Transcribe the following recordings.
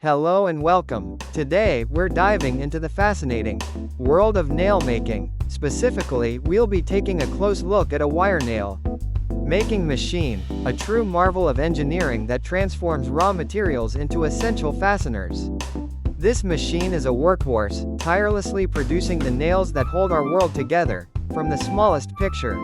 Hello and welcome. Today, we're diving into the fascinating world of nail making. Specifically, we'll be taking a close look at a wire nail making machine, a true marvel of engineering that transforms raw materials into essential fasteners. This machine is a workhorse, tirelessly producing the nails that hold our world together, from the smallest picture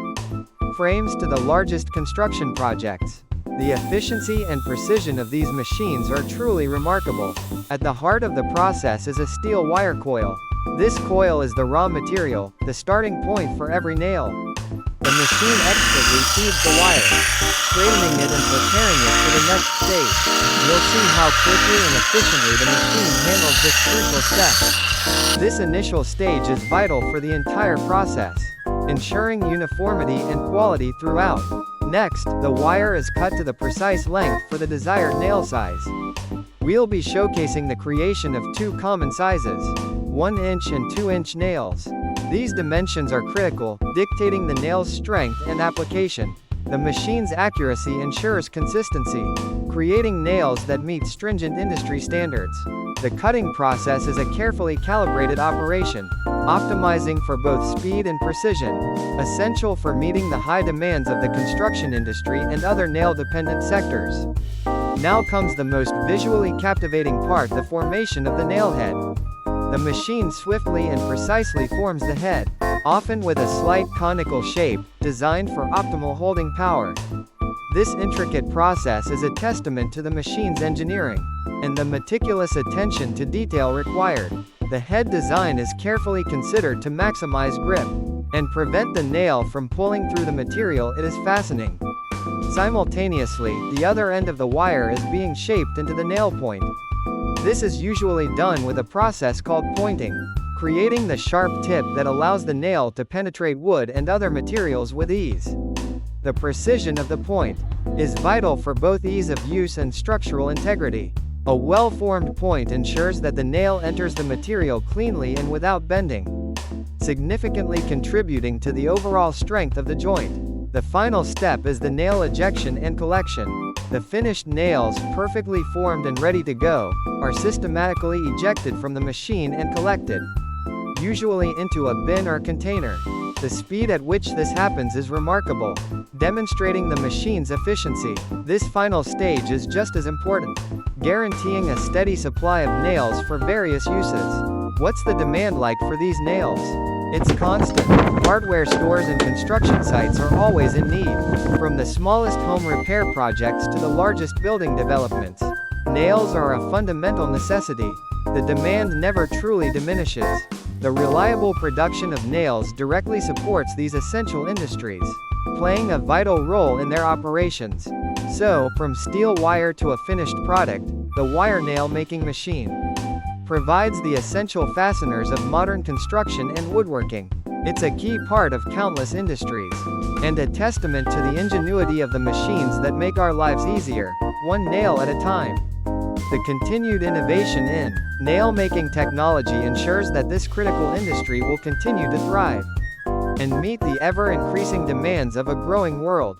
frames to the largest construction projects. The efficiency and precision of these machines are truly remarkable. At the heart of the process is a steel wire coil. This coil is the raw material, the starting point for every nail. The machine expertly feeds the wire, straightening it and preparing it for the next stage. You'll see how quickly and efficiently the machine handles this crucial step. This initial stage is vital for the entire process, ensuring uniformity and quality throughout. Next, the wire is cut to the precise length for the desired nail size. We'll be showcasing the creation of two common sizes, 1-inch and 2-inch nails. These dimensions are critical, dictating the nail's strength and application. The machine's accuracy ensures consistency, creating nails that meet stringent industry standards. The cutting process is a carefully calibrated operation, optimizing for both speed and precision, essential for meeting the high demands of the construction industry and other nail-dependent sectors. Now comes the most visually captivating part: the formation of the nail head. The machine swiftly and precisely forms the head, often with a slight conical shape, designed for optimal holding power. This intricate process is a testament to the machine's engineering and the meticulous attention to detail required. The head design is carefully considered to maximize grip and prevent the nail from pulling through the material it is fastening. Simultaneously, the other end of the wire is being shaped into the nail point. This is usually done with a process called pointing, creating the sharp tip that allows the nail to penetrate wood and other materials with ease. The precision of the point is vital for both ease of use and structural integrity. A well-formed point ensures that the nail enters the material cleanly and without bending, significantly contributing to the overall strength of the joint. The final step is the nail ejection and collection. The finished nails, perfectly formed and ready to go, are systematically ejected from the machine and collected, usually into a bin or container. The speed at which this happens is remarkable, demonstrating the machine's efficiency. This final stage is just as important, guaranteeing a steady supply of nails for various uses. What's the demand like for these nails? It's constant. Hardware stores and construction sites are always in need, from the smallest home repair projects to the largest building developments. Nails are a fundamental necessity. The demand never truly diminishes. The reliable production of nails directly supports these essential industries, playing a vital role in their operations. So, from steel wire to a finished product, the wire nail making machine provides the essential fasteners of modern construction and woodworking. It's a key part of countless industries, and a testament to the ingenuity of the machines that make our lives easier, one nail at a time. The continued innovation in nail-making technology ensures that this critical industry will continue to thrive and meet the ever-increasing demands of a growing world.